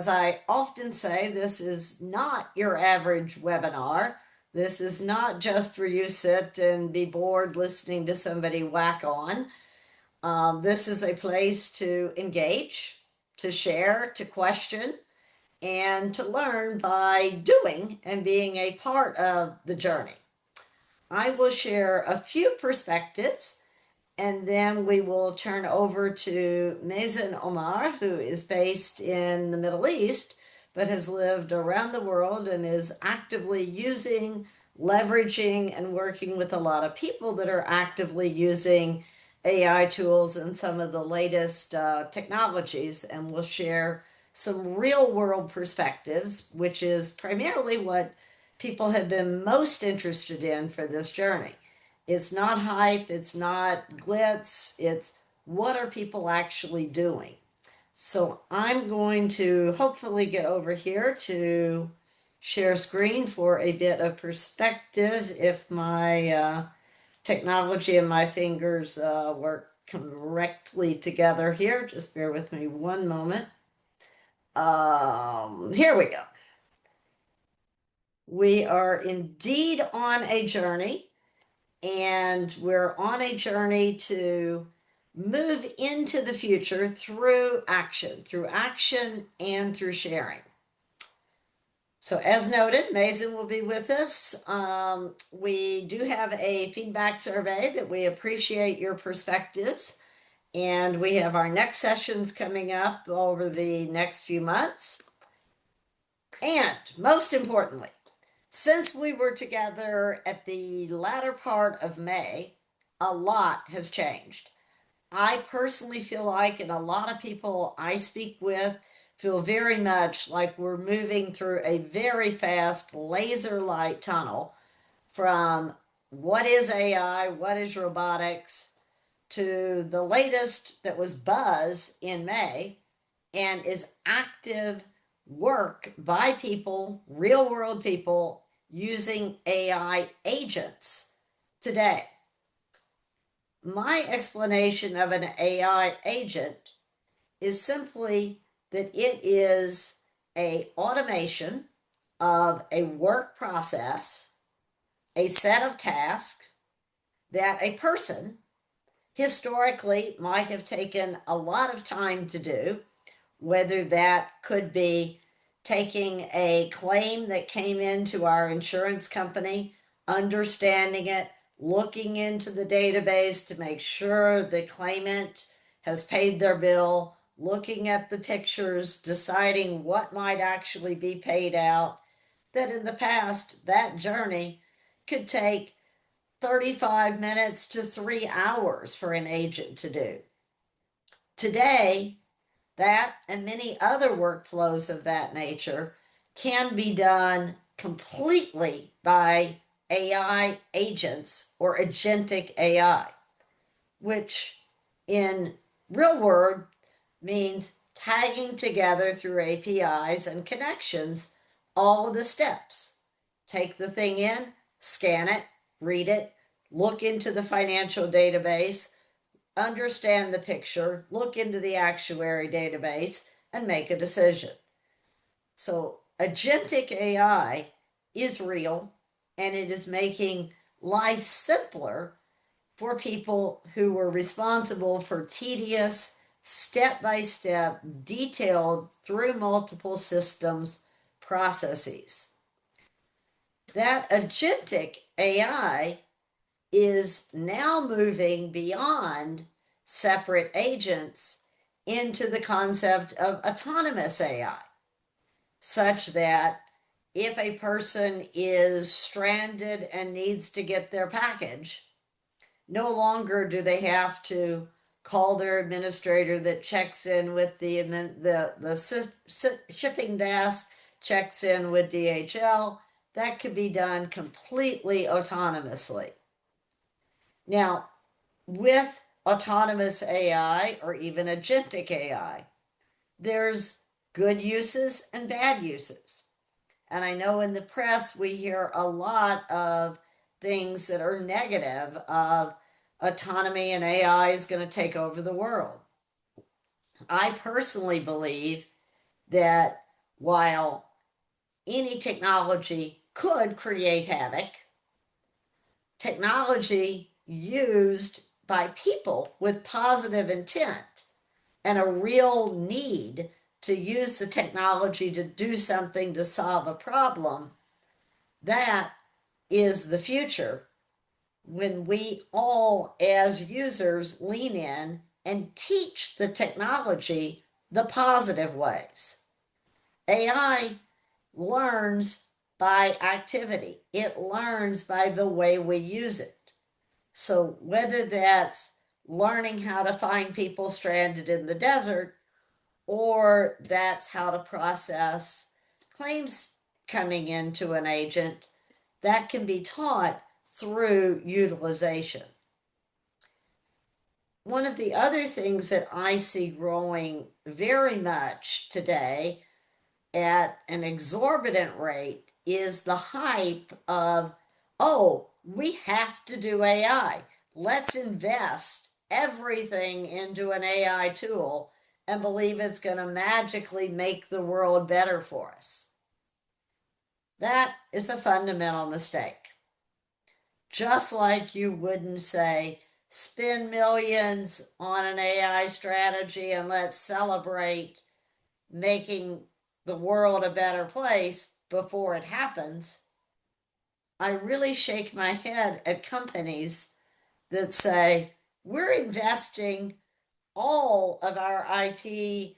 As I often say, this is not your average webinar. This is not just where you sit and be bored listening to somebody whack on. This is a place to engage, to share, to question, and to learn by doing and being a part of the journey. I will share a few perspectives, and then we will turn over to Mazen Omair, who is based in the Middle East, but has lived around the world and is actively using, leveraging, and working with a lot of people that are actively using AI tools and some of the latest technologies. And we'll share some real world perspectives, which is primarily what people have been most interested in for this journey. It's not hype, it's not glitz, it's what are people actually doing. So I'm going to hopefully get over here to share screen for a bit of perspective if my technology and my fingers work correctly together here. Just bear with me one moment. Here we go. We are indeed on a journey, and we're on a journey to move into the future through action and through sharing. So as noted, Mazen will be with us. We do have a feedback survey that we appreciate your perspectives, and we have our next sessions coming up over the next few months. And most importantly, since we were together at the latter part of May, a lot has changed. I personally feel like, and a lot of people I speak with feel very much like we're moving through a very fast laser light tunnel from what is AI, what is robotics, to the latest that was buzz in May and is active work by people, real world people, using AI agents today. My explanation of an AI agent is simply that it is an automation of a work process, a set of tasks that a person historically might have taken a lot of time to do, whether that could be taking a claim that came into our insurance company, understanding it, looking into the database to make sure the claimant has paid their bill, looking at the pictures, deciding what might actually be paid out. That in the past, that journey could take 35 minutes to 3 hours for an agent to do. Today, that and many other workflows of that nature can be done completely by AI agents or agentic AI, which in real world means tagging together through APIs and connections all of the steps. Take the thing in, scan it, read it, look into the financial database, understand the picture, look into the actuary database, and make a decision. So agentic AI is real, and it is making life simpler for people who were responsible for tedious, step-by-step, detailed, through multiple systems processes. That agentic AI is now moving beyond separate agents into the concept of autonomous AI, such that if a person is stranded and needs to get their package, no longer do they have to call their administrator that checks in with the shipping desk, checks in with DHL. That could be done completely autonomously. Now, with autonomous AI or even agentic AI, there's good uses and bad uses. And I know in the press we hear a lot of things that are negative of autonomy and AI is going to take over the world. I personally believe that while any technology could create havoc, technology used by people with positive intent and a real need to use the technology to do something to solve a problem, that is the future when we all as users lean in and teach the technology the positive ways. AI learns by activity. It learns by the way we use it. So whether that's learning how to find people stranded in the desert, or that's how to process claims coming into an agent, that can be taught through utilization. One of the other things that I see growing very much today at an exorbitant rate is the hype of, oh, we have to do AI. Let's invest everything into an AI tool and believe it's going to magically make the world better for us. That is a fundamental mistake. Just like you wouldn't say, spend millions on an AI strategy and let's celebrate making the world a better place before it happens, I really shake my head at companies that say, we're investing all of our IT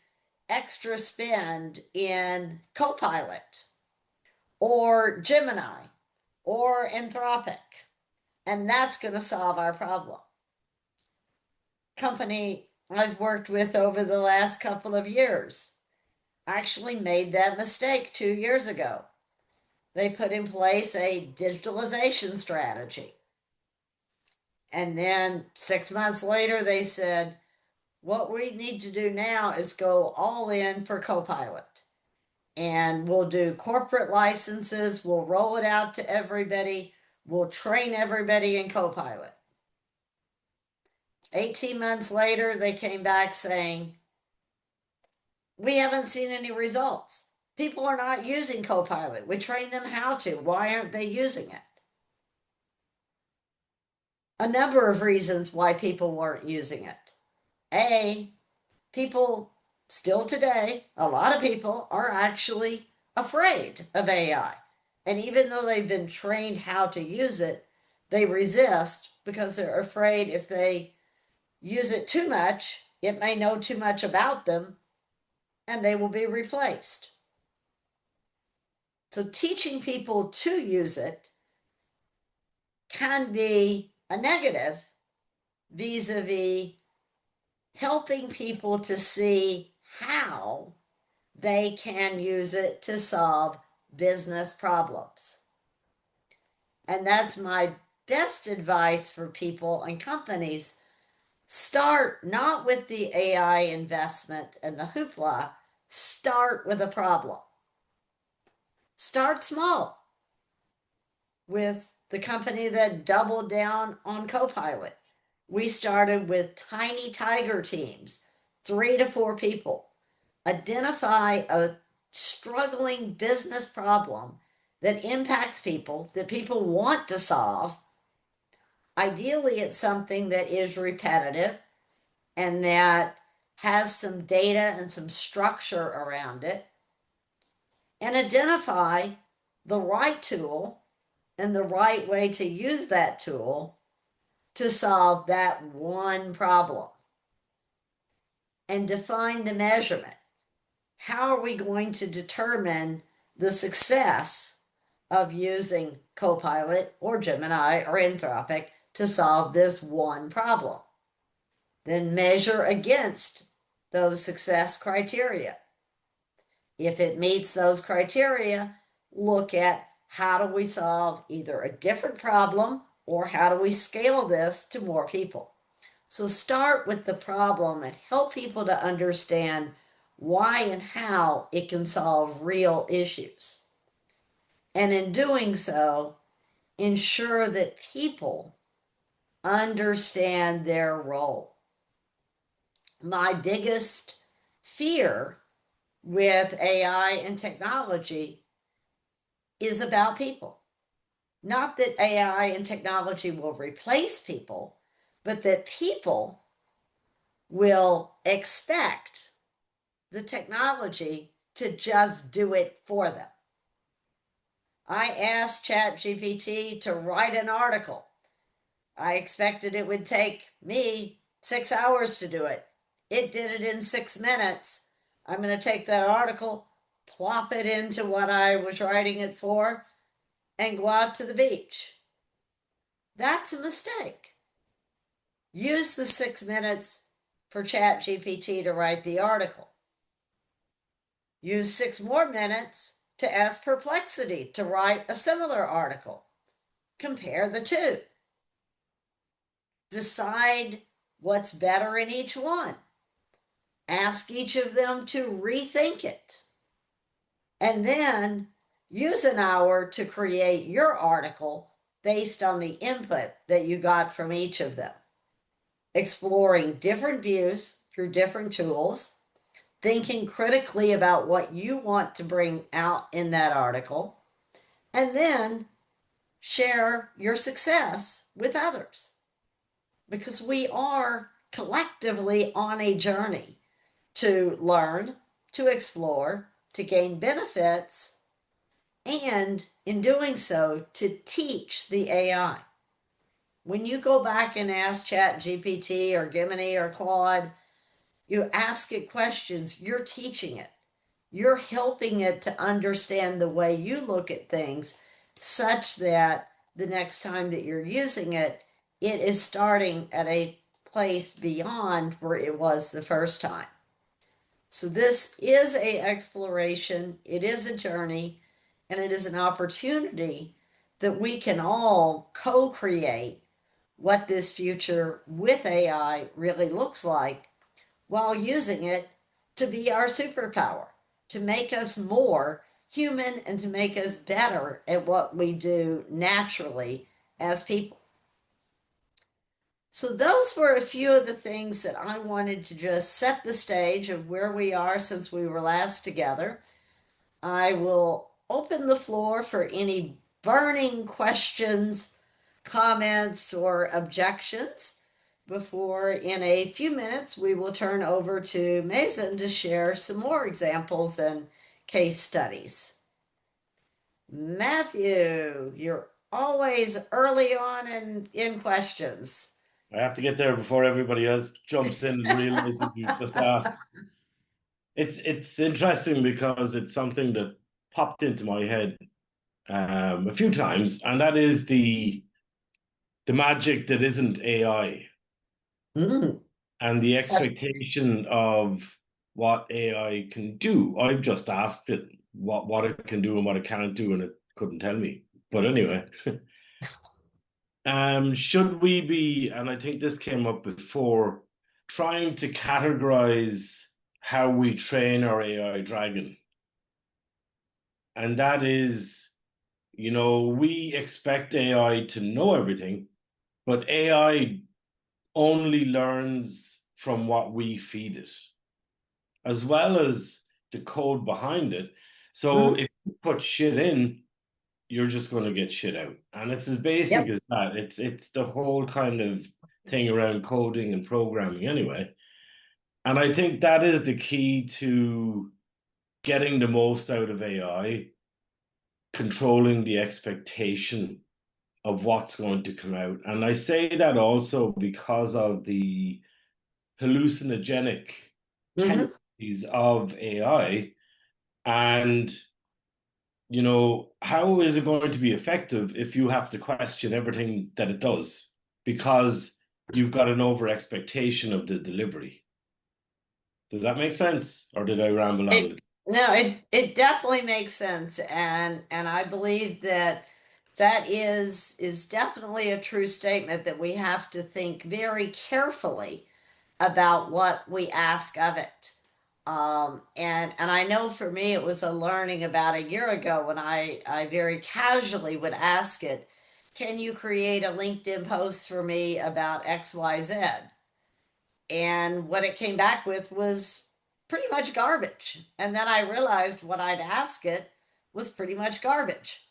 extra spend in Copilot or Gemini or Anthropic, and that's going to solve our problem. Company I've worked with over the last couple of years actually made that mistake 2 years ago. They put in place a digitalization strategy. And then 6 months later, they said, what we need to do now is go all in for Copilot. And we'll do corporate licenses, we'll roll it out to everybody, we'll train everybody in Copilot. 18 months later, they came back saying, we haven't seen any results. People are not using Copilot. We train them how to. Why aren't they using it? A number of reasons why people weren't using it. A, people still today, a lot of people are actually afraid of AI. And even though they've been trained how to use it, they resist because they're afraid if they use it too much, it may know too much about them and they will be replaced. So teaching people to use it can be a negative vis-a-vis helping people to see how they can use it to solve business problems. And that's my best advice for people and companies. Start not with the AI investment and the hoopla, start with a problem. Start small with the company that doubled down on Copilot. We started with tiny tiger teams, 3 to 4 people. Identify a struggling business problem that impacts people, that people want to solve. Ideally, it's something that is repetitive and that has some data and some structure around it. And identify the right tool and the right way to use that tool to solve that one problem. And define the measurement. How are we going to determine the success of using Copilot or Gemini or Anthropic to solve this one problem? Then measure against those success criteria. If it meets those criteria, look at how do we solve either a different problem or how do we scale this to more people. So start with the problem and help people to understand why and how it can solve real issues. And in doing so, ensure that people understand their role. My biggest fear with AI and technology is about people. Not that AI and technology will replace people, but that people will expect the technology to just do it for them. I asked ChatGPT to write an article. I expected it would take me 6 hours to do it. It did it in 6 minutes. I'm going to take that article, plop it into what I was writing it for, and go out to the beach. That's a mistake. Use the 6 minutes for ChatGPT to write the article. Use 6 more minutes to ask Perplexity to write a similar article. Compare the two. Decide what's better in each one. Ask each of them to rethink it. And then use an hour to create your article based on the input that you got from each of them. Exploring different views through different tools, thinking critically about what you want to bring out in that article, and then share your success with others. Because we are collectively on a journey to learn, to explore, to gain benefits, and in doing so, to teach the AI. When you go back and ask ChatGPT or Gemini or Claude, you ask it questions, you're teaching it. You're helping it to understand the way you look at things such that the next time that you're using it, it is starting at a place beyond where it was the first time. So this is a exploration, it is a journey, and it is an opportunity that we can all co-create what this future with AI really looks like while using it to be our superpower, to make us more human and to make us better at what we do naturally as people. So, those were a few of the things that I wanted to just set the stage of where we are since we were last together. I will open the floor for any burning questions, comments, or objections before, in a few minutes, we will turn over to Mazen to share some more examples and case studies. Matthew, you're always early on in questions. I have to get there before everybody else jumps in and realizes you've just asked. It's interesting because it's something that popped into my head a few times, and that is the magic that isn't AI Mm, and the that's- expectation of what AI can do. I've just asked it what it can do and what it can't do, and it couldn't tell me. But anyway, should we be, and I think this came up before, trying to categorize how we train our AI dragon? And that is, we expect AI to know everything, but AI only learns from what we feed it, as well as the code behind it. So mhm. if you put shit in, you're just going to get shit out. And it's as basic Yep. as that. It's the whole kind of thing around coding and programming anyway. And I think that is the key to getting the most out of AI, controlling the expectation of what's going to come out. And I say that also because of the hallucinogenic Hmm. tendencies of AI. And, how is it going to be effective if you have to question everything that it does because you've got an over expectation of the delivery? Does that make sense? Or did I ramble It on? no, it definitely makes sense, and I believe that that is definitely a true statement that we have to think very carefully about what we ask of it. And I know for me it was a learning about a year ago when I very casually would ask it, can you create a LinkedIn post for me about XYZ? And what it came back with was pretty much garbage. And then I realized what I'd ask it was pretty much garbage.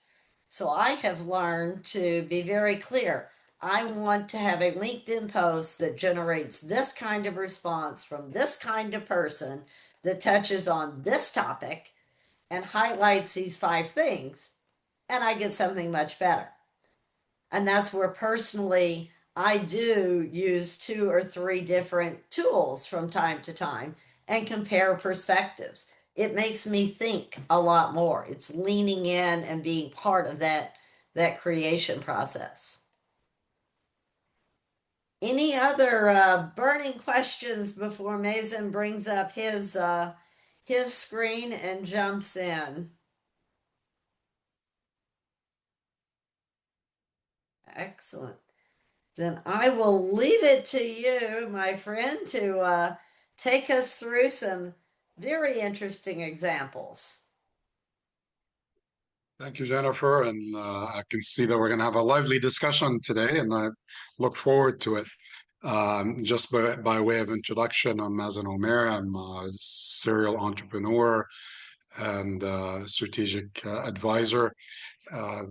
So I have learned to be very clear. I want to have a LinkedIn post that generates this kind of response from this kind of person that touches on this topic and highlights these 5 things, and I get something much better. And that's where personally I do use 2 or 3 different tools from time to time and compare perspectives. It makes me think a lot more. It's leaning in and being part of that creation process. Any other burning questions before Mason brings up his screen and jumps in? Excellent. Then I will leave it to you, my friend, to take us through some very interesting examples. Thank you, Jennifer. And I can see that we're going to have a lively discussion today, and I look forward to it. Just by way of introduction, I'm Mazen Omair. I'm a serial entrepreneur and strategic advisor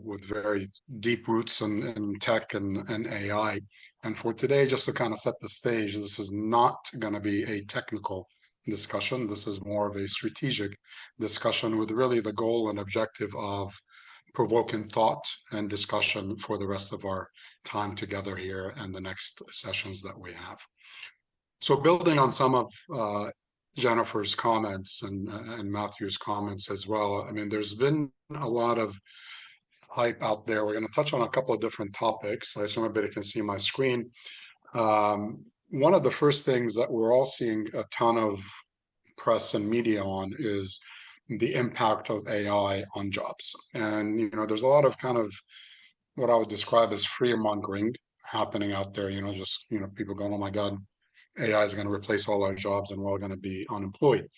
with very deep roots in tech and AI. And for today, just to kind of set the stage, this is not going to be a technical discussion. This is more of a strategic discussion with really the goal and objective of provoking thought and discussion for the rest of our time together here and the next sessions that we have. So building on some of Jennifer's comments and Matthew's comments as well, I mean, there's been a lot of hype out there. We're going to touch on a couple of different topics. I assume everybody can see my screen. One of the first things that we're all seeing a ton of press and media on is the impact of AI on jobs. And, there's a lot of kind of what I would describe as fear mongering happening out there, just, people going, oh my God, AI is going to replace all our jobs and we're all going to be unemployed.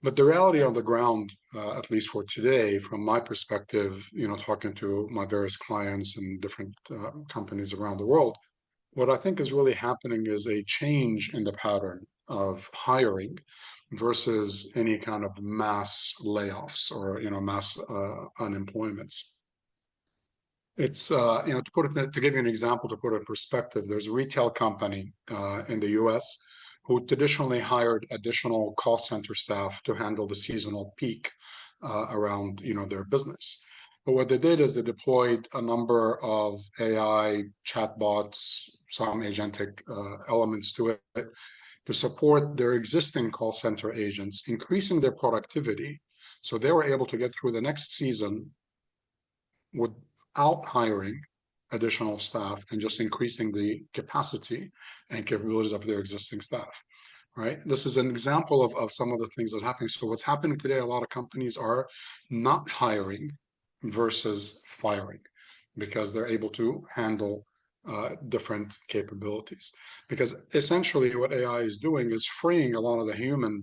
But the reality on the ground, at least for today, from my perspective, talking to my various clients and different companies around the world, what I think is really happening is a change in the pattern of hiring versus any kind of mass layoffs or mass unemployments. It's to give you an example, to put it in perspective, there's a retail company in the U.S. who traditionally hired additional call center staff to handle the seasonal peak around their business. But what they did is they deployed a number of AI chatbots, some agentic elements to it, to support their existing call center agents, increasing their productivity. So they were able to get through the next season without hiring additional staff and just increasing the capacity and capabilities of their existing staff. Right? This is an example of some of the things that are happening. So what's happening today, a lot of companies are not hiring versus firing because they're able to handle different capabilities. Because essentially what AI is doing is freeing a lot of the human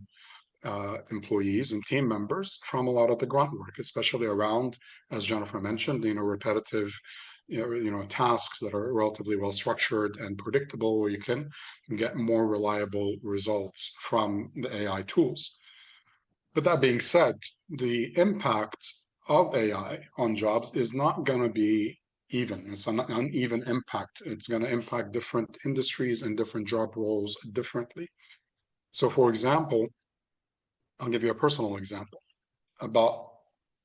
employees and team members from a lot of the grunt work, especially around, as Jennifer mentioned, repetitive tasks that are relatively well structured and predictable, where you can get more reliable results from the AI tools. But that being said, the impact of AI on jobs is not going to be even. It's an uneven impact. It's going to impact different industries and different job roles differently. So, for example, I'll give you a personal example. About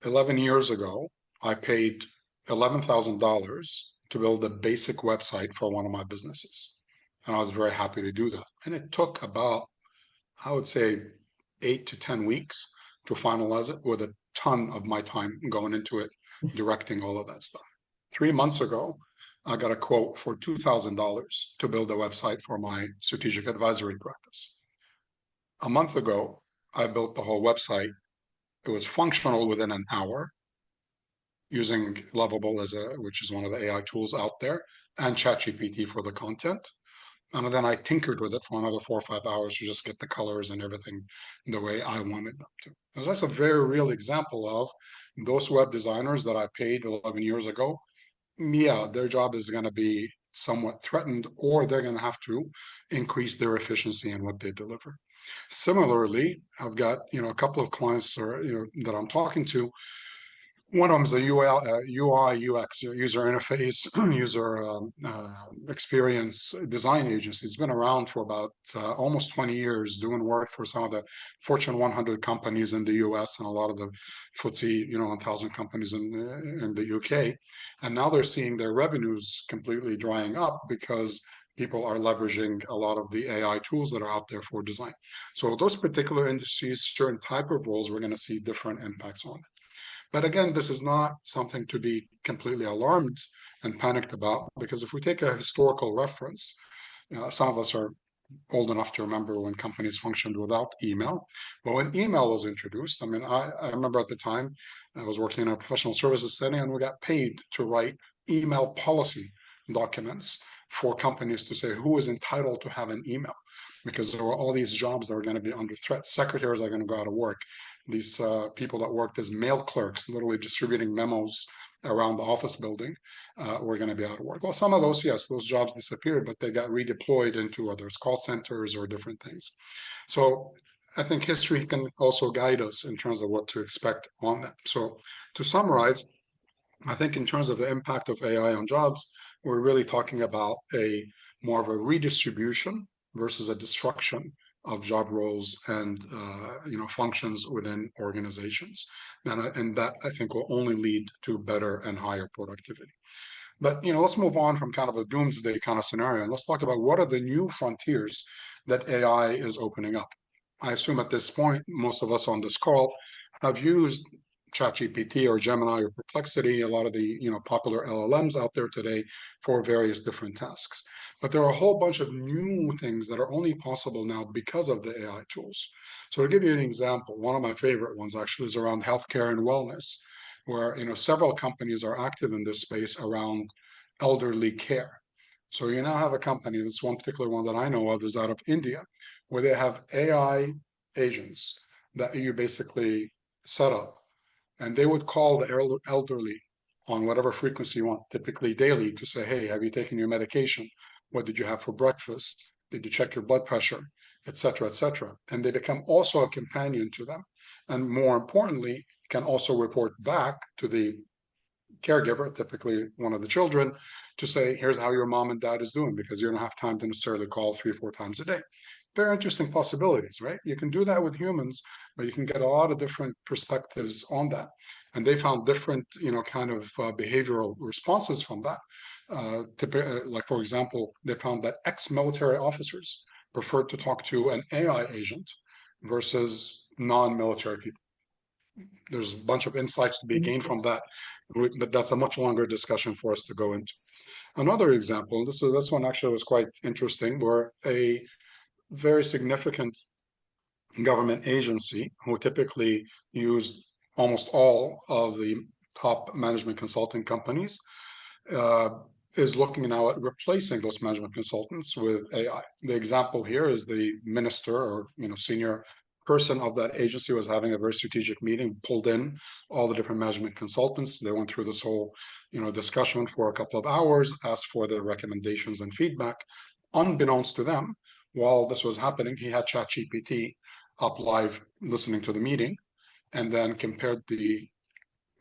11 years ago, I paid $11,000 to build a basic website for one of my businesses. And I was very happy to do that. And it took about, I would say, 8 to 10 weeks to finalize it, with a ton of my time going into it, directing all of that stuff. 3 months ago, I got a quote for $2,000 to build a website for my strategic advisory practice. A month ago, I built the whole website. It was functional within an hour using Lovable which is one of the AI tools out there, and ChatGPT for the content. And then I tinkered with it for another 4 or 5 hours to just get the colors and everything the way I wanted them to. That's a very real example of those web designers that I paid 11 years ago. Yeah, their job is going to be somewhat threatened, or they're going to have to increase their efficiency in what they deliver. Similarly, I've got, a couple of clients or, that I'm talking to. One of them is a UI, UX, user interface, user experience design agency. It's been around for about almost 20 years, doing work for some of the Fortune 100 companies in the US and a lot of the FTSE, 1000 companies in the UK. And now they're seeing their revenues completely drying up because people are leveraging a lot of the AI tools that are out there for design. So those particular industries, certain type of roles, we're going to see different impacts on. But again, this is not something to be completely alarmed and panicked about, because if we take a historical reference, some of us are old enough to remember when companies functioned without email. But when email was introduced, I mean, I remember at the time I was working in a professional services setting and we got paid to write email policy documents for companies to say who is entitled to have an email, because there were all these jobs that were going to be under threat. Secretaries are going to go out of work. These people that worked as mail clerks, literally distributing memos around the office building, were going to be out of work. Well, some of those, yes, those jobs disappeared, but they got redeployed into whether it's call centers or different things. So I think history can also guide us in terms of what to expect on that. So to summarize, I think in terms of the impact of AI on jobs, we're really talking about a more of a redistribution versus a destruction of job roles and functions within organizations, and that I think will only lead to better and higher productivity. But let's move on from kind of a doomsday kind of scenario, and let's talk about what are the new frontiers that AI is opening up. I assume at this point, most of us on this call have used ChatGPT or Gemini or Perplexity, a lot of the popular LLMs out there today for various different tasks. But there are a whole bunch of new things that are only possible now because of the AI tools. So to give you an example, one of my favorite ones actually is around healthcare and wellness, where several companies are active in this space around elderly care. So you now have a company, this one particular one that I know of is out of India, where they have AI agents that you basically set up, and they would call the elderly on whatever frequency you want, typically daily, to say, hey, have you taken your medication? What did you have for breakfast? Did you check your blood pressure? Et cetera, et cetera. And they become also a companion to them. And more importantly, can also report back to the caregiver, typically one of the children, to say, here's how your mom and dad is doing, because you don't have time to necessarily call 3 or 4 times a day. Very interesting possibilities, right? You can do that with humans, but you can get a lot of different perspectives on that. And they found different, kind of behavioral responses from that. Like, for example, they found that ex-military officers preferred to talk to an AI agent versus non-military people. There's a bunch of insights to be gained from that, but that's a much longer discussion for us to go into. Another example, this one actually was quite interesting, where a very significant government agency who typically used almost all of the top management consulting companies uh, is looking now at replacing those management consultants with AI. The example here is the minister or senior person of that agency was having a very strategic meeting, pulled in all the different management consultants. They went through this whole discussion for a couple of hours, asked for the recommendations and feedback. Unbeknownst to them, while this was happening, he had ChatGPT up live listening to the meeting, and then compared the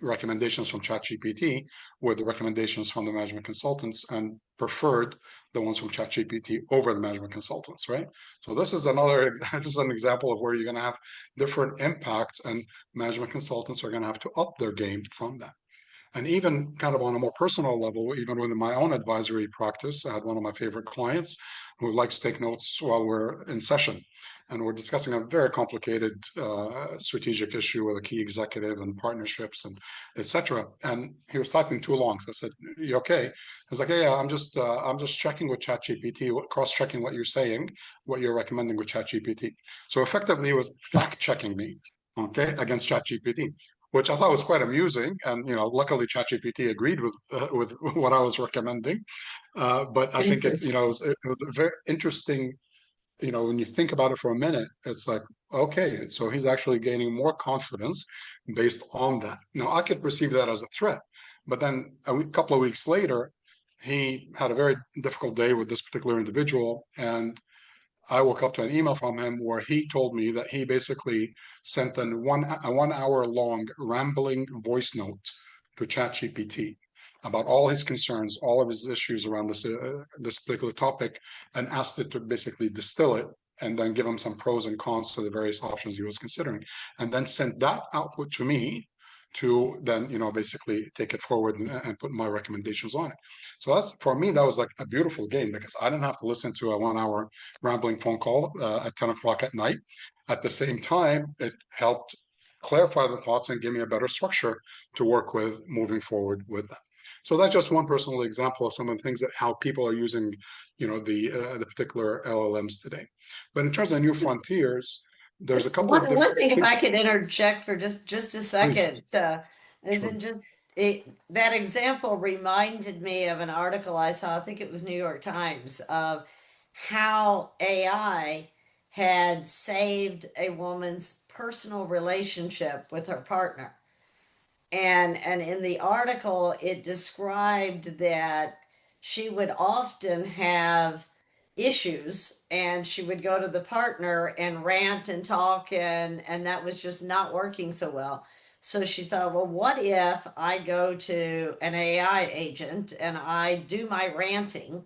recommendations from ChatGPT with the recommendations from the management consultants and preferred the ones from ChatGPT over the management consultants, right? So this is this is an example of where you're going to have different impacts, and management consultants are going to have to up their game from that. And even kind of on a more personal level, even within my own advisory practice, I had one of my favorite clients who likes to take notes while we're in session. And we're discussing a very complicated strategic issue with a key executive and partnerships and et cetera. And he was typing too long. So I said, you okay? He's like, yeah, I'm just checking with ChatGPT, cross-checking what you're saying, what you're recommending with ChatGPT. So effectively, he was fact-checking me, okay, against ChatGPT, which I thought was quite amusing. And luckily ChatGPT agreed with what I was recommending. But I think it was a very interesting. When you think about it for a minute, it's like, okay, so he's actually gaining more confidence based on that. Now, I could perceive that as a threat, but then a couple of weeks later, he had a very difficult day with this particular individual, and I woke up to an email from him where he told me that he basically sent a 1 hour long rambling voice note to ChatGPT about all his concerns, all of his issues around this particular topic, and asked it to basically distill it and then give him some pros and cons to the various options he was considering, and then sent that output to me to then basically take it forward and put my recommendations on it. So that's, for me, that was like a beautiful game because I didn't have to listen to a 1 hour rambling phone call at 10 o'clock at night. At the same time, it helped clarify the thoughts and give me a better structure to work with moving forward with that. So that's just one personal example of some of the things that how people are using, the particular LLMs today. But in terms of new frontiers, there's a Just couple of one different thing, if things. I could interject for just a Please. second, is Sure. in just that example reminded me of an article I saw. I think it was New York Times of how AI had saved a woman's personal relationship with her partner. And in the article, it described that she would often have issues and she would go to the partner and rant and talk, and that was just not working so well. So she thought, well, what if I go to an AI agent and I do my ranting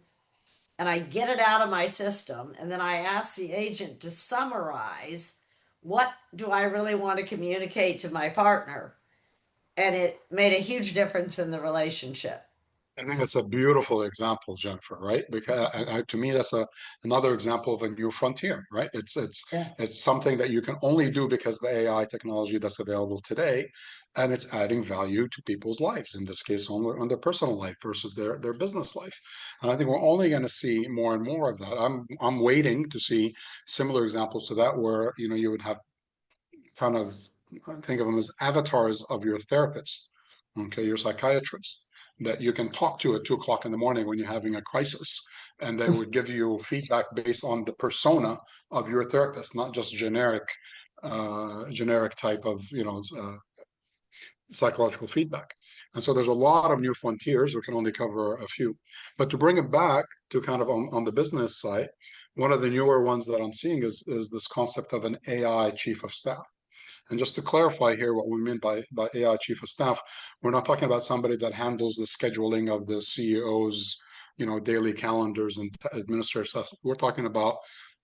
and I get it out of my system, and then I ask the agent to summarize what do I really want to communicate to my partner, and it made a huge difference in the relationship. I think that's a beautiful example, Jennifer, right? Because to me, that's another example of a new frontier, right? Yeah. It's something that you can only do because the AI technology that's available today, and it's adding value to people's lives. In this case, on their personal life versus their business life. And I think we're only going to see more and more of that. I'm waiting to see similar examples to that, where you would have kind of think of them as avatars of your therapist, okay, your psychiatrist, that you can talk to at 2 o'clock in the morning when you're having a crisis. And they would give you feedback based on the persona of your therapist, not just generic type of, psychological feedback. And so there's a lot of new frontiers. We can only cover a few. But to bring it back to kind of on the business side, one of the newer ones that I'm seeing is this concept of an AI chief of staff. And just to clarify here what we mean by AI chief of staff, we're not talking about somebody that handles the scheduling of the CEO's, daily calendars and administrative stuff. We're talking about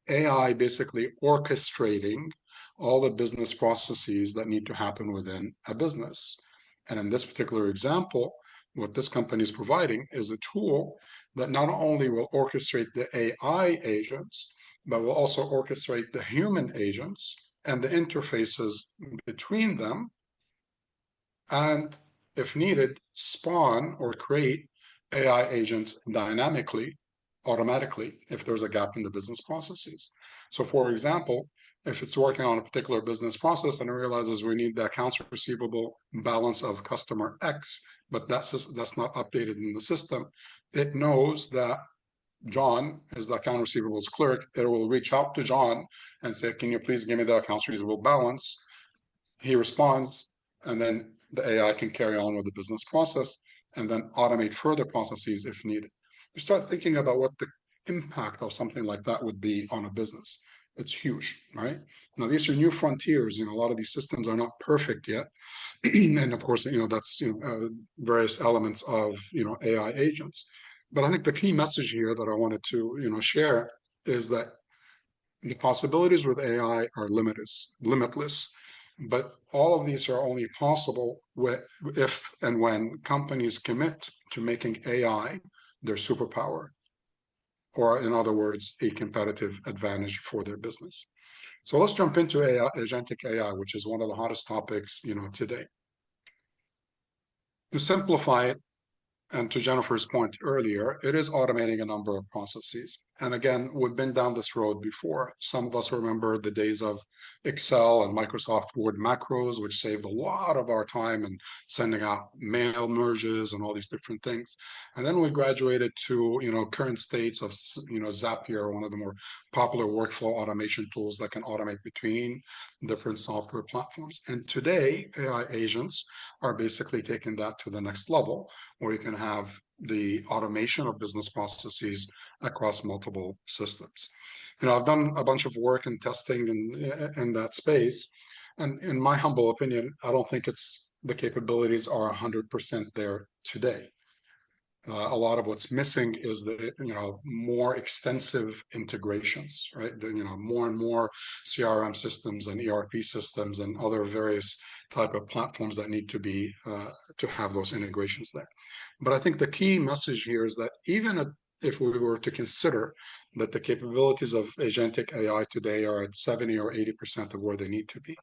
AI basically orchestrating all the business processes that need to happen within a business. And in this particular example, what this company is providing is a tool that not only will orchestrate the AI agents, but will also orchestrate the human agents and the interfaces between them, and if needed, spawn or create AI agents dynamically, automatically, if there's a gap in the business processes. So, for example, if it's working on a particular business process and it realizes we need the accounts receivable balance of customer X, but that's not updated in the system, it knows that John is the account receivables clerk. It will reach out to John and say, "Can you please give me the accounts receivable balance?" He responds, and then the AI can carry on with the business process and then automate further processes if needed. You start thinking about what the impact of something like that would be on a business. It's huge, right? Now, these are new frontiers. A lot of these systems are not perfect yet. And of course, that's, various elements of, AI agents. But I think the key message here that I wanted to, share is that the possibilities with AI are limitless. But all of these are only possible if and when companies commit to making AI their superpower, or in other words, a competitive advantage for their business. So let's jump into AI, agentic AI, which is one of the hottest topics, today. To simplify it, and to Jennifer's point earlier, it is automating a number of processes. And again, we've been down this road before. Some of us remember the days of Excel and Microsoft Word macros, which saved a lot of our time in sending out mail merges and all these different things. And then we graduated to, current states of, Zapier, one of the more popular workflow automation tools that can automate between different software platforms. And today, AI agents are basically taking that to the next level, where you can have the automation of business processes across multiple systems. I've done a bunch of work and testing in that space, and in my humble opinion, I don't think the capabilities are 100% there today. A lot of what's missing is the more extensive integrations, right? More and more CRM systems and ERP systems and other various type of platforms that need to be to have those integrations there. But I think the key message here is that even if we were to consider that the capabilities of agentic AI today are at 70 or 80% of where they need to be,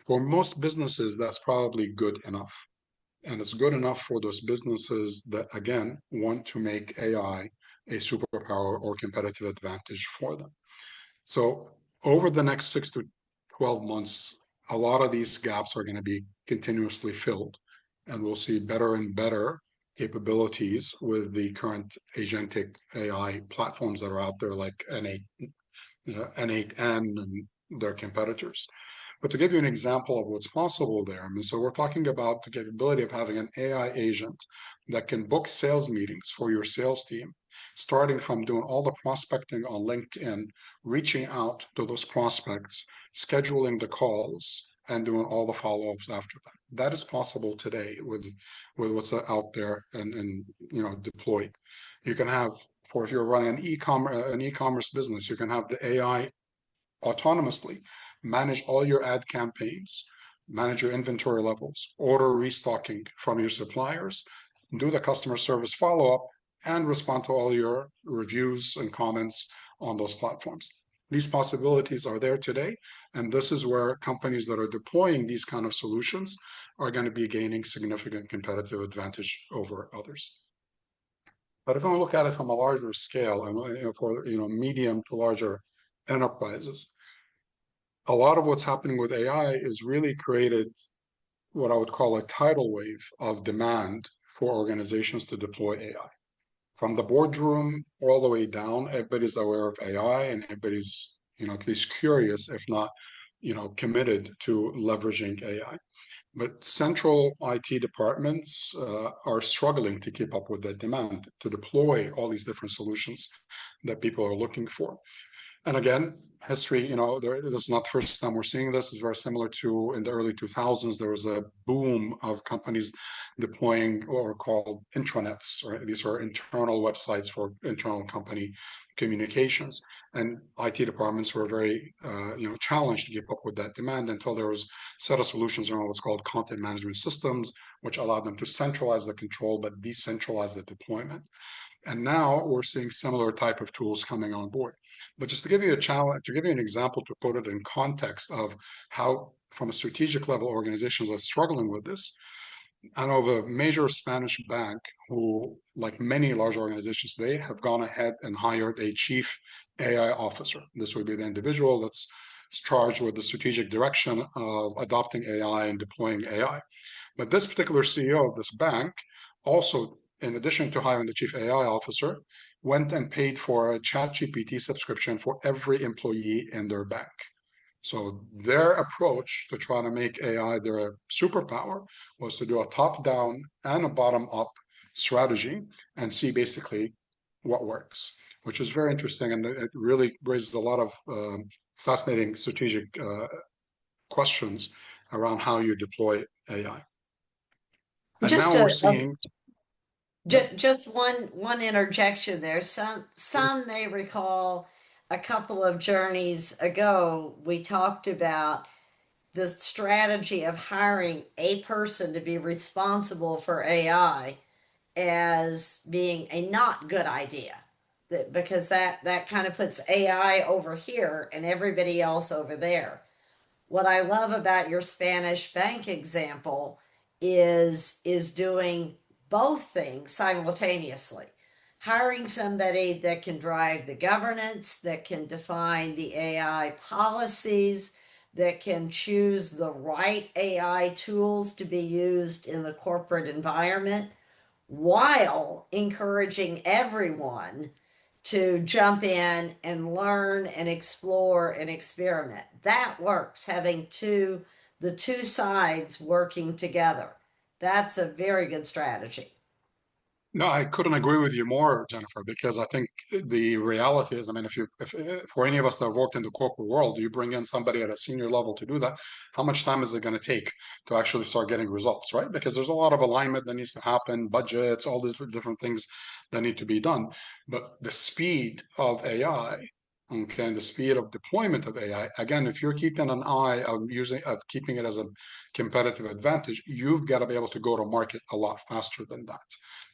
for most businesses, that's probably good enough. And it's good enough for those businesses that, again, want to make AI a superpower or competitive advantage for them. So over the next 6 to 12 months, a lot of these gaps are going to be continuously filled, and we'll see better and better capabilities with the current agentic AI platforms that are out there, like N8N and their competitors. But to give you an example of what's possible there, so we're talking about the capability of having an AI agent that can book sales meetings for your sales team, starting from doing all the prospecting on LinkedIn, reaching out to those prospects, scheduling the calls, and doing all the follow-ups after that. That is possible today with what's out there and deployed. You can have, for if you're running an e-commerce business, you can have the AI autonomously manage all your ad campaigns, manage your inventory levels, order restocking from your suppliers, do the customer service follow-up, and respond to all your reviews and comments on those platforms. These possibilities are there today, and this is where companies that are deploying these kind of solutions are going to be gaining significant competitive advantage over others. But if I look at it from a larger scale, and for medium to larger enterprises, a lot of what's happening with AI is really created what I would call a tidal wave of demand for organizations to deploy AI. From the boardroom all the way down, everybody's aware of AI, and everybody's at least curious, if not committed to leveraging AI. But central IT departments are struggling to keep up with that demand to deploy all these different solutions that people are looking for. And again, history, this is not the first time we're seeing this. It's very similar to in the early 2000s, there was a boom of companies deploying what were called intranets, right? These are internal websites for internal company communications. And IT departments were very, challenged to keep up with that demand until there was a set of solutions around what's called content management systems, which allowed them to centralize the control but decentralize the deployment. And now we're seeing similar type of tools coming on board. But just to give you a challenge, to give you an example, to put it in context of how, from a strategic level, organizations are struggling with this. I know of a major Spanish bank who, like many large organizations today, have gone ahead and hired a chief AI officer. This would be the individual that's charged with the strategic direction of adopting AI and deploying AI. But this particular CEO of this bank also, in addition to hiring the chief AI officer, went and paid for a ChatGPT subscription for every employee in their bank. So their approach to try to make AI their superpower was to do a top-down and a bottom-up strategy and see basically what works, which is very interesting, and it really raises a lot of fascinating strategic questions around how you deploy AI. And Just now we're seeing just one interjection there. Some may recall a couple of journeys ago, we talked about the strategy of hiring a person to be responsible for AI as being a not good idea. Because that kind of puts AI over here and everybody else over there. What I love about your Spanish bank example is doing both things simultaneously. Hiring somebody that can drive the governance, that can define the AI policies, that can choose the right AI tools to be used in the corporate environment, while encouraging everyone to jump in and learn and explore and experiment. That works, having the two sides working together. That's a very good strategy. No, I couldn't agree with you more, Jennifer, because I think the reality is, I mean, if for any of us that have worked in the corporate world, you bring in somebody at a senior level to do that, how much time is it going to take to actually start getting results, right? Because there's a lot of alignment that needs to happen, budgets, all these different things that need to be done. But the speed of AI, okay, and the speed of deployment of AI, again, if you're keeping an eye of keeping it as a competitive advantage, you've got to be able to go to market a lot faster than that.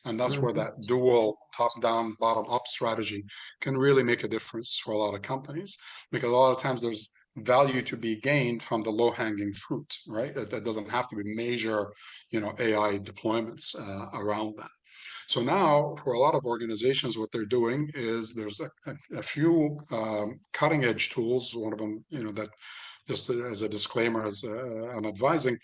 And that's where Mhm. that dual top-down, bottom-up strategy can really make a difference for a lot of companies. Because a lot of times there's value to be gained from the low-hanging fruit, right? That doesn't have to be major, AI deployments around that. So now, for a lot of organizations, what they're doing is there's a few cutting edge tools. One of them, that just as a disclaimer, as I'm advising,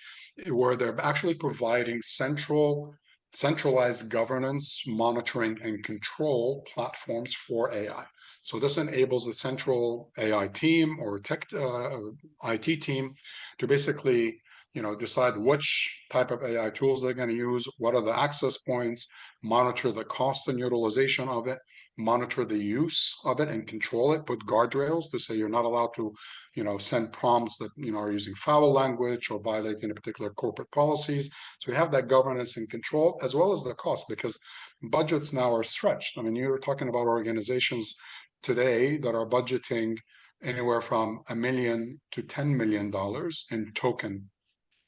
where they're actually providing centralized governance, monitoring, and control platforms for AI. So this enables the central AI team or tech IT team to basically decide which type of AI tools they're going to use, what are the access points, monitor the cost and utilization of it, monitor the use of it and control it, put guardrails to say you're not allowed to, send prompts that, are using foul language or violating a particular corporate policies. So we have that governance and control as well as the cost because budgets now are stretched. I mean, you're talking about organizations today that are budgeting anywhere from $1 million to $10 million in token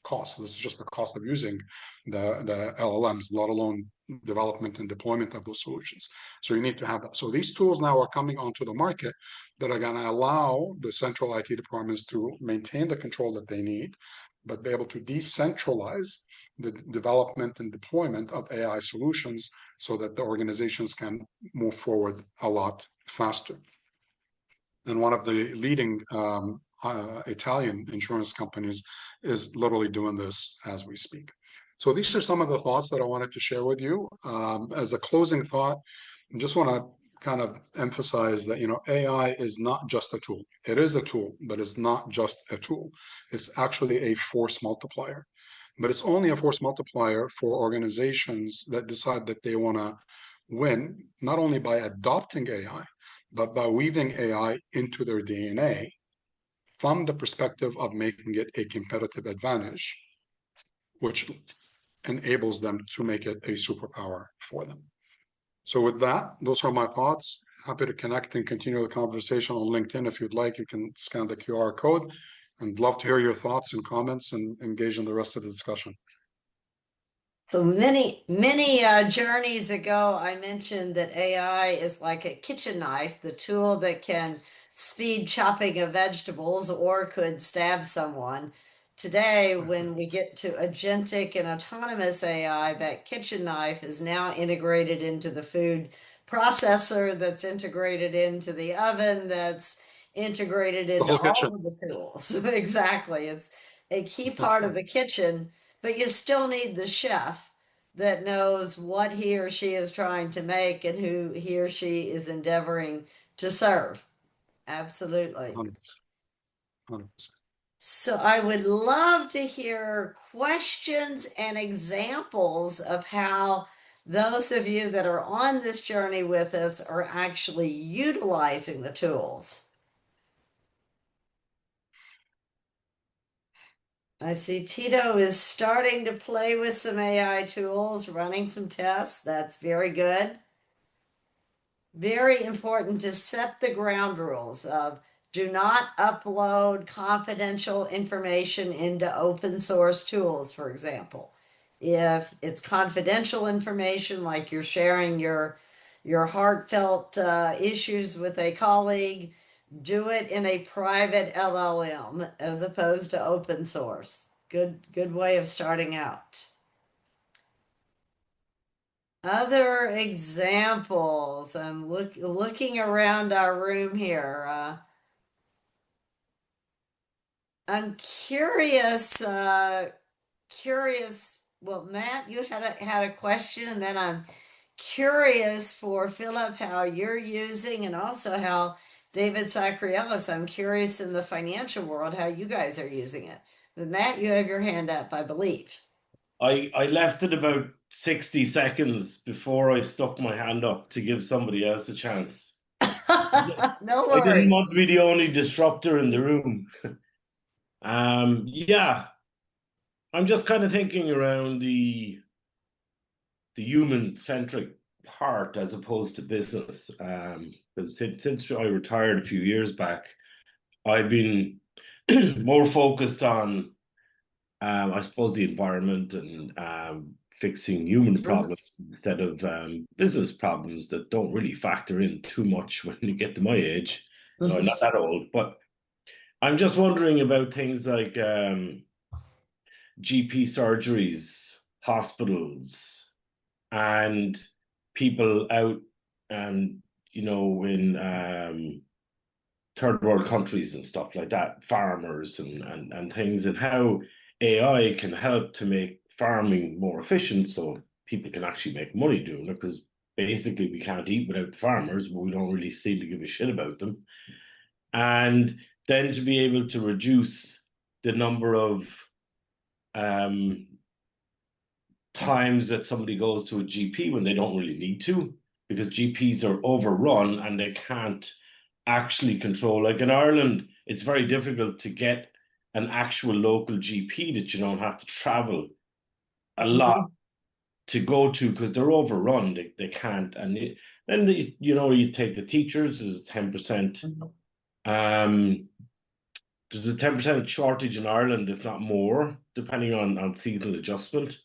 costs. This is just the cost of using the LLMs, let alone development and deployment of those solutions. So you need to have that. So these tools now are coming onto the market that are going to allow the central IT departments to maintain the control that they need, but be able to decentralize the development and deployment of AI solutions so that the organizations can move forward a lot faster. And one of the leading Italian insurance companies is literally doing this as we speak. So these are some of the thoughts that I wanted to share with you. As a closing thought, I just want to kind of emphasize that AI is not just a tool. It is a tool, but it's not just a tool. It's actually a force multiplier. But it's only a force multiplier for organizations that decide that they want to win, not only by adopting AI, but by weaving AI into their DNA from the perspective of making it a competitive advantage, which enables them to make it a superpower for them. So with that, those are my thoughts. Happy to connect and continue the conversation on LinkedIn. If you'd like, you can scan the QR code and love to hear your thoughts and comments and engage in the rest of the discussion. So many journeys ago, I mentioned that AI is like a kitchen knife, the tool that can speed chopping of vegetables or could stab someone. Today, when we get to agentic and autonomous AI, that kitchen knife is now integrated into the food processor, that's integrated into the oven, that's integrated The into whole all kitchen. of the tools. Exactly. It's a key part of the kitchen, but you still need the chef that knows what he or she is trying to make and who he or she is endeavoring to serve. Absolutely. 100%. 100%. So I would love to hear questions and examples of how those of you that are on this journey with us are actually utilizing the tools. I see Tito is starting to play with some AI tools, running some tests. That's very good. Very important to set the ground rules of do not upload confidential information into open source tools, for example. If it's confidential information, like you're sharing your heartfelt issues with a colleague, do it in a private LLM as opposed to open source. Good way of starting out. Other examples. I'm looking around our room here. I'm curious. Curious. Well, Matt, you had a question, and then I'm curious for Philip how you're using, and also how David Sacriellis. I'm curious in the financial world how you guys are using it. But Matt, you have your hand up, I believe. I left it about 60 seconds before I stuck my hand up to give somebody else a chance. No I didn't worries. want to be the only disruptor in the room. Yeah, I'm just kind of thinking around the human-centric part as opposed to business. Because since I retired a few years back, I've been more focused on, I suppose, the environment and fixing human Mhm. problems instead of business problems that don't really factor in too much when you get to my age. No, I'm not that old, but I'm just wondering about things like GP surgeries, hospitals, and people out, um, in third world countries and stuff like that, farmers and things, and how AI can help to make farming more efficient so people can actually make money doing it. Because basically, we can't eat without the farmers, but we don't really seem to give a shit about them. And then to be able to reduce the number of um, times that somebody goes to a GP when they don't really need to, because GPs are overrun and they can't actually control. Like in Ireland, it's very difficult to get an actual local GP that you don't have to travel a lot Mhm. to go to because they're overrun. They can't. And then you take the teachers, there's 10%. Um, there's a 10% shortage in Ireland, if not more, depending on seasonal adjustment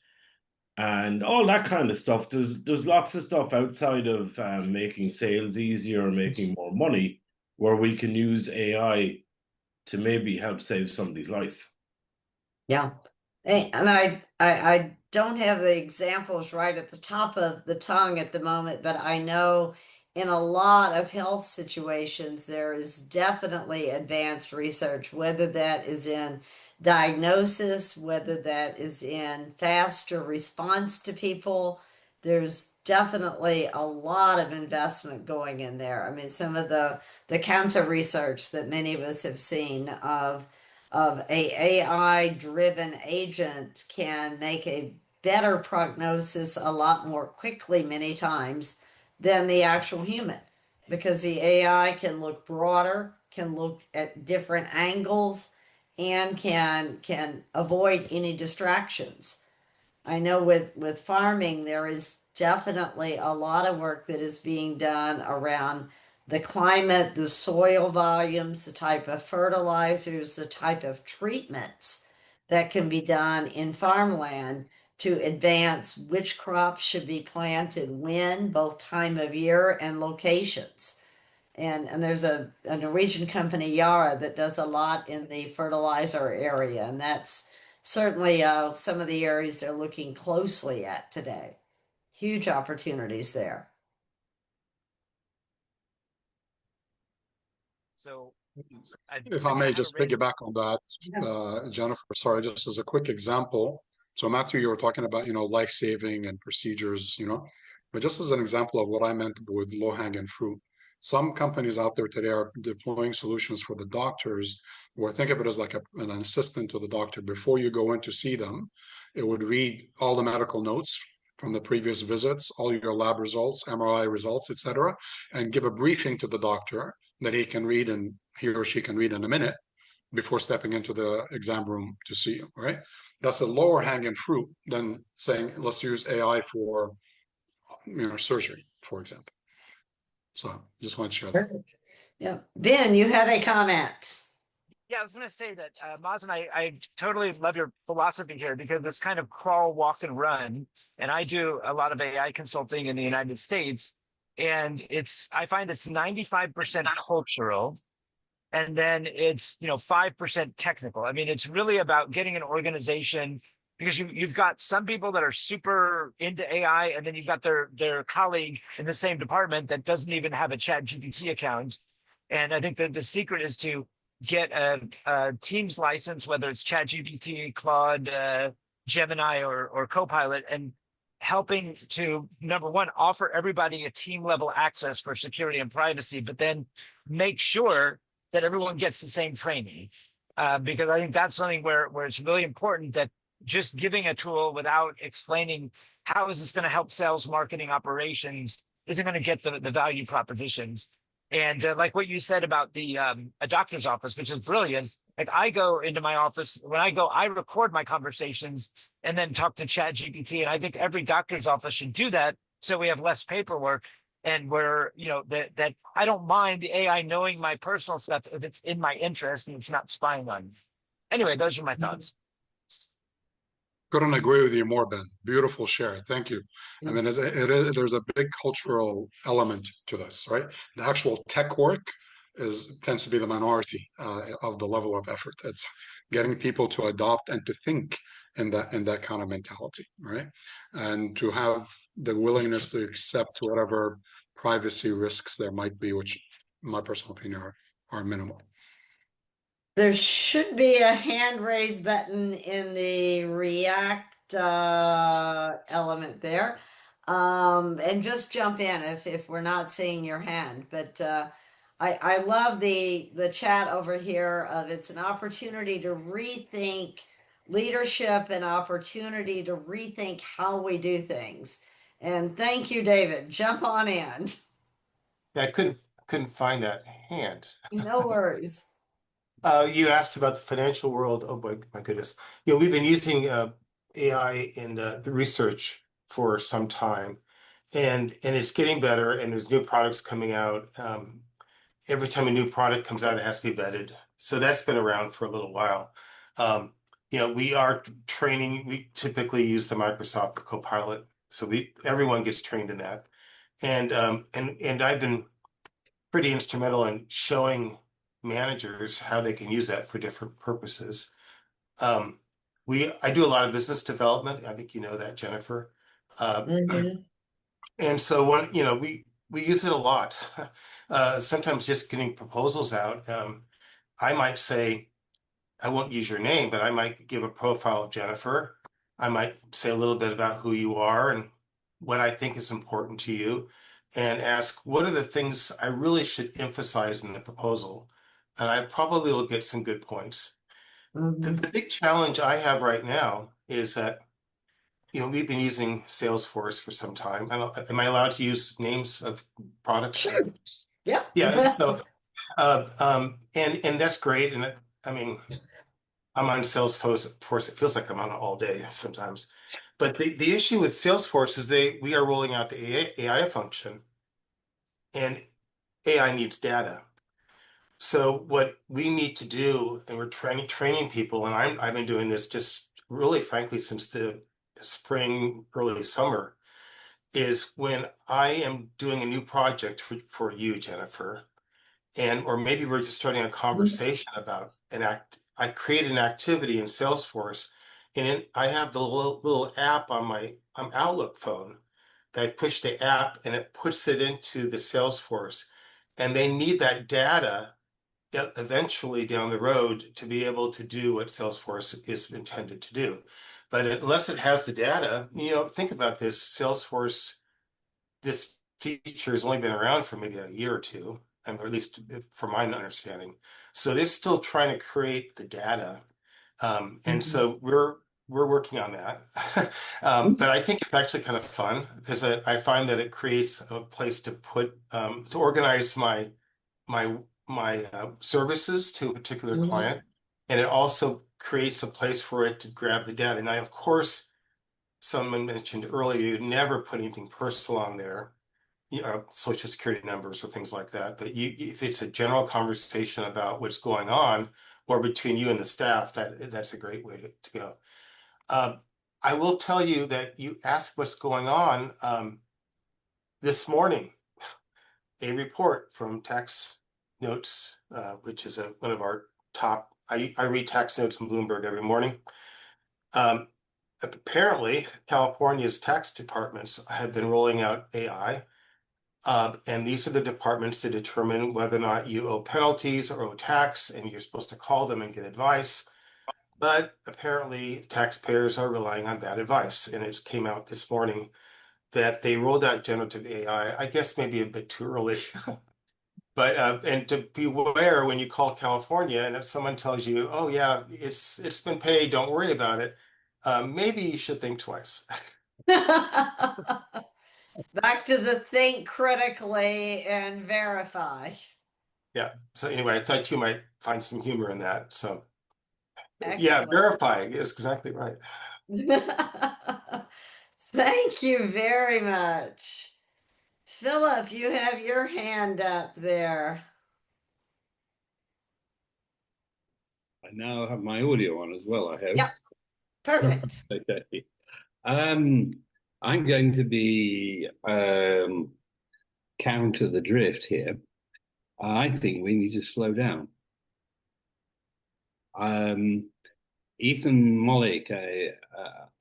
and all that kind of stuff. There's lots of stuff outside of making sales easier, making more money, where we can use AI to maybe help save somebody's life. Yeah. And I don't have the examples right at the top of the tongue at the moment, but I know in a lot of health situations, there is definitely advanced research, whether that is in diagnosis, whether that is in faster response to people. There's definitely a lot of investment going in there. I mean, some of the cancer research that many of us have seen of a AI driven agent can make a better prognosis a lot more quickly many times than the actual human, because the AI can look broader, can look at different angles, and can avoid any distractions. I know with farming, there is definitely a lot of work that is being done around the climate, the soil volumes, the type of fertilizers, the type of treatments that can be done in farmland to advance which crops should be planted when, both time of year and locations. And there's a Norwegian company, Yara, that does a lot in the fertilizer area, and that's certainly some of the areas they're looking closely at today. Huge opportunities there. So If I I may have a just raise. piggyback on that, Jennifer, sorry, just as a quick example. So Matthew, you were talking about, life-saving and procedures, but just as an example of what I meant with low-hanging fruit, some companies out there today are deploying solutions for the doctors, where think of it as like an assistant to the doctor. Before you go in to see them, it would read all the medical notes from the previous visits, all your lab results, MRI results, etc., and give a briefing to the doctor that he or she can read in a minute before stepping into the exam room to see you, right? That's a lower hanging fruit than saying, let's use AI for, surgery, for example. So just want to share that. Perfect. Yeah. Ben, you had a comment. Yeah, I was going to say that, Mazen, I totally love your philosophy here because it's kind of crawl, walk, and run. And I do a lot of AI consulting in the United States, and I find it's 95% cultural, and then it's 5% technical. I mean, it's really about getting an organization, because you've got some people that are super into AI, and then you've got their colleague in the same department that doesn't even have a Chat GPT account. And I think that the secret is to get a Teams license, whether it's Chat GPT, Claude, Gemini, or Copilot, and helping to, number one, offer everybody a team level access for security and privacy, but then make sure that everyone gets the same training. Because I think that's something where it's really important that just giving a tool without explaining how is this going to help sales, marketing, operations isn't going to get the value propositions. And like what you said about the a doctor's office, which is brilliant. Like I go into my office when I go, I record my conversations and then talk to Chat GPT. And I think every doctor's office should do that so we have less paperwork. And where, you know, that I don't mind the AI knowing my personal stuff if it's in my interest and it's not spying on me. Anyway, those are my thoughts. Couldn't agree with you more, Ben. Beautiful share. Thank you. I mean, there's a big cultural element to this, right? The actual tech work tends to be the minority of the level of effort. It's getting people to adopt and to think in that kind of mentality, right? And to have the willingness to accept whatever privacy risks there might be, which, in my personal opinion, are minimal. There should be a hand raise button in the React element there. And just jump in if we're not seeing your hand. But I love the chat over here of it's an opportunity to rethink leadership and opportunity to rethink how we do things. And thank you, David. Jump on in. Yeah, I couldn't find that hand. No worries. You asked about the financial world. Oh boy, my goodness. We've been using AI in the research for some time, and it's getting better. And there's new products coming out. Every time a new product comes out, it has to be vetted. So that's been around for a little while. We are training. We typically use the Microsoft Copilot, so everyone gets trained in that. And I've been pretty instrumental in showing managers how they can use that for different purposes. I do a lot of business development. I think you know that, Jennifer. Mhm. And so we use it a lot. Sometimes just getting proposals out. I might say, I won't use your name, but I might give a profile of Jennifer. I might say a little bit about who you are and what I think is important to you, and ask what are the things I really should emphasize in the proposal. And I probably will get some good points. The big challenge I have right now is that, we've been using Salesforce for some time. Am I allowed to use names of products? Sure. Yeah. Yeah. So, and that's great. And I mean, I'm on Salesforce. It feels like I'm on it all day sometimes. But the issue with Salesforce is we are rolling out the AI function, and AI needs data. So what we need to do, and we're training people, and I've been doing this just really frankly since the spring, early summer, is when I am doing a new project for you, Jennifer, or maybe we're just starting a conversation about I create an activity in Salesforce, and I have the little app on my Outlook phone that I push the app and it puts it into the Salesforce, and they need that data eventually down the road to be able to do what Salesforce is intended to do. But unless it has the data, think about this. Salesforce, this feature has only been around for maybe a year or two, or at least from my understanding. So they're still trying to create the data. And so we're working on that. But I think it's actually kind of fun because I find that it creates a place to to organize my services to a particular client, and it also creates a place for it to grab the data. Now, of course, someone mentioned earlier, you'd never put anything personal on there, social security numbers or things like that. But if it's a general conversation about what's going on, or between you and the staff, that's a great way to go. I will tell you that you asked what's going on. This morning, a report from Tax Notes, which is one of our top. I read Tax Notes in Bloomberg every morning. Apparently, California's tax departments have been rolling out AI, and these are the departments to determine whether or not you owe penalties or owe tax, and you're supposed to call them and get advice. But apparently, taxpayers are relying on bad advice, and it came out this morning that they rolled out generative AI. I guess maybe a bit too early. But and to beware when you call California and if someone tells you, "Oh yeah, it's been paid, don't worry about it," maybe you should think twice. Back to the think critically and verify. Yeah. So anyway, I thought you might find some humor in that. So yeah, Excellent. verify is exactly right. Thank you very much. Philip, you have your hand up there. I now have my audio on as well, I hope. Yep, perfect. Okay. I'm going to be counter the drift here. I think we need to slow down. Ethan Mollick,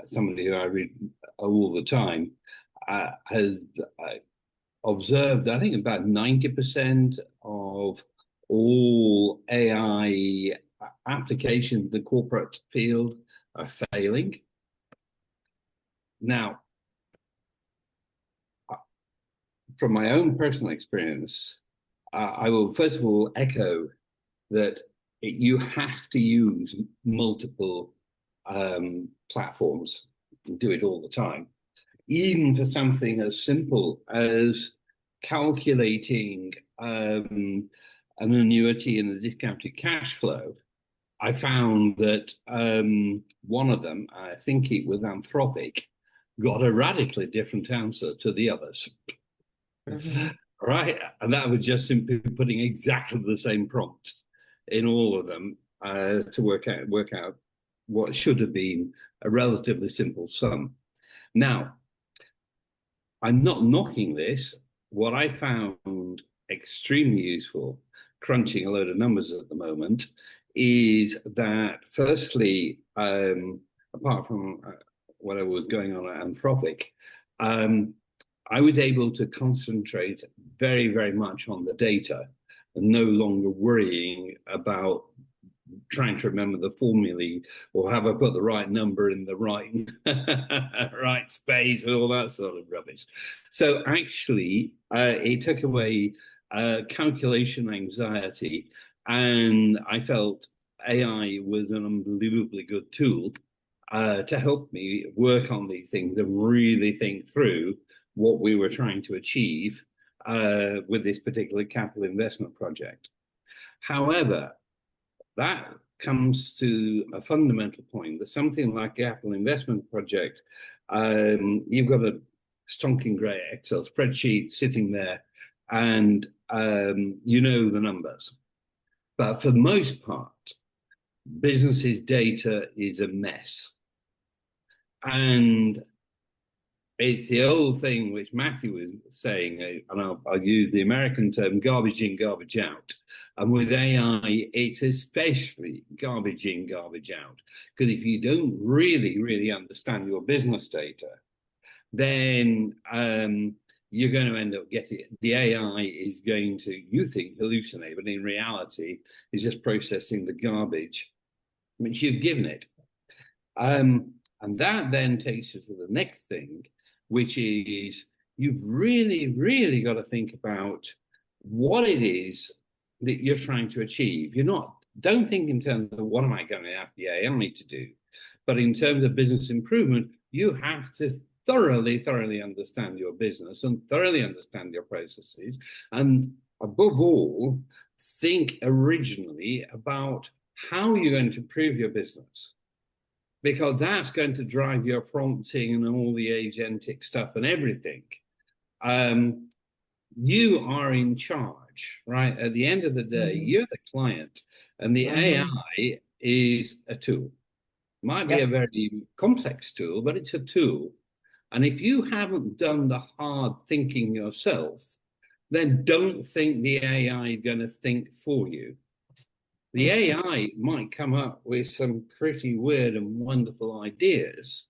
somebody who I read all the time, has observed, I think, about 90% of all AI applications in the corporate field are failing. Now, from my own personal experience, I will first of all echo that you have to use multiple platforms and do it all the time, even for something as simple as calculating an annuity and a discounted cash flow. I found that one of them, I think it was Anthropic, got a radically different answer to the others. Right, and that was just simply putting exactly the same prompt in all of them to work out what should have been a relatively simple sum. Now, I'm not knocking this. What I found extremely useful, crunching a load of numbers at the moment, is that firstly, apart from whatever was going on at Anthropic, I was able to concentrate very, very much on the data and no longer worrying about trying to remember the formulae or have I put the right number in the right right space and all that sort of rubbish. So actually, it took away calculation anxiety, and I felt AI was an unbelievably good tool to help me work on these things and really think through what we were trying to achieve with this particular capital investment project. However, that comes to a fundamental point that something like the capital investment project, you've got a stonking great Excel spreadsheet sitting there and you know the numbers. But for the most part, business's data is a mess. And it's the old thing which Matthew was saying, and I'll use the American term, garbage in, garbage out. And with AI, it's especially garbage in, garbage out. Because if you don't really understand your business data, then you're going to end up getting, the AI is going to, you think, hallucinate, but in reality, is just processing the garbage which you've given it. And that then takes you to the next thing, which is you've really got to think about what it is that you're trying to achieve. Don't think in terms of what am I going to have the AI to do, but in terms of business improvement, you have to thoroughly understand your business and thoroughly understand your processes. And above all, think originally about how you're going to improve your business, because that's going to drive your prompting and all the agentic stuff and everything. You are in charge, right? At the end of the day, you're the client, and the AI is a tool. Might be a very complex tool, but it's a tool. And if you haven't done the hard thinking yourself, then don't think the AI is going to think for you. The AI might come up with some pretty weird and wonderful ideas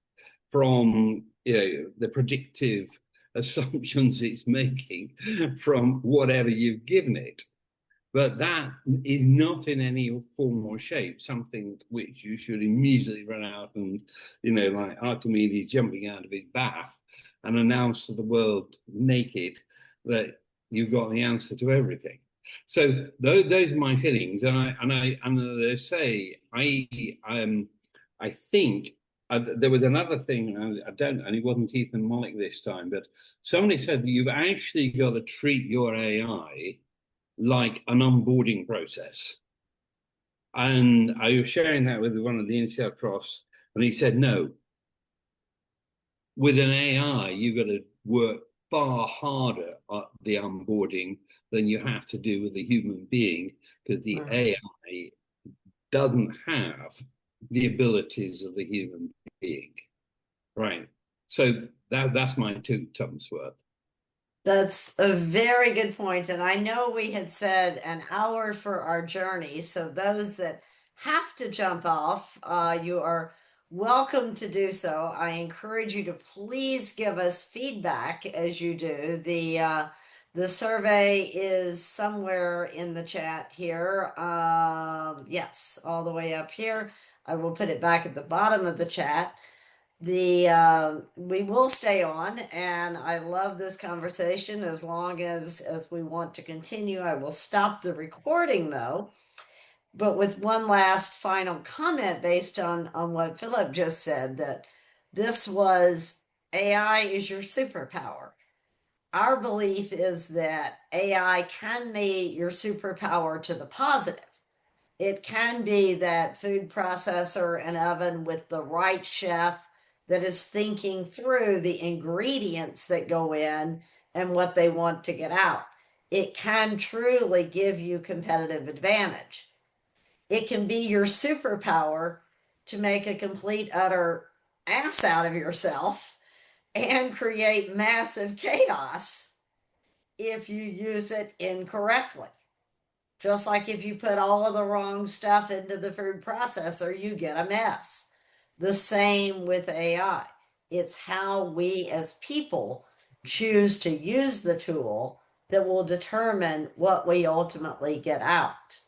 from the predictive assumptions it's making from whatever you've given it. But that is not in any form or shape something which you should immediately run out and, like Archimedes jumping out of his bath and announce to the world naked that you've got the answer to everything. So those are my feelings, and I say I think there was another thing, I don't, and it wasn't Ethan Mollick this time, but somebody said that you've actually got to treat your AI like an onboarding process. And I was sharing that with one of the INSEAD profs, and he said, no, with an AI, you've got to work far harder at the onboarding than you have to do with a human being, because the AI doesn't have the abilities of the human being. Right. So that's my 2 thumbs worth. That's a very good point. And I know we had said an hour for our journey. So those that have to jump off, you are welcome to do so. I encourage you to please give us feedback as you do. The survey is somewhere in the chat here. Yes, all the way up here. I will put it back at the bottom of the chat. We will stay on, and I love this conversation as long as we want to continue. I will stop the recording though, but with one last final comment based on what Philip just said, that this was AI is your superpower. Our belief is that AI can be your superpower to the positive. It can be that food processor and oven with the right chef that is thinking through the ingredients that go in and what they want to get out. It can truly give you competitive advantage. It can be your superpower to make a complete, utter ass out of yourself and create massive chaos if you use it incorrectly. Just like if you put all of the wrong stuff into the food processor, you get a mess. The same with AI. It's how we as people choose to use the tool that will determine what we ultimately get out.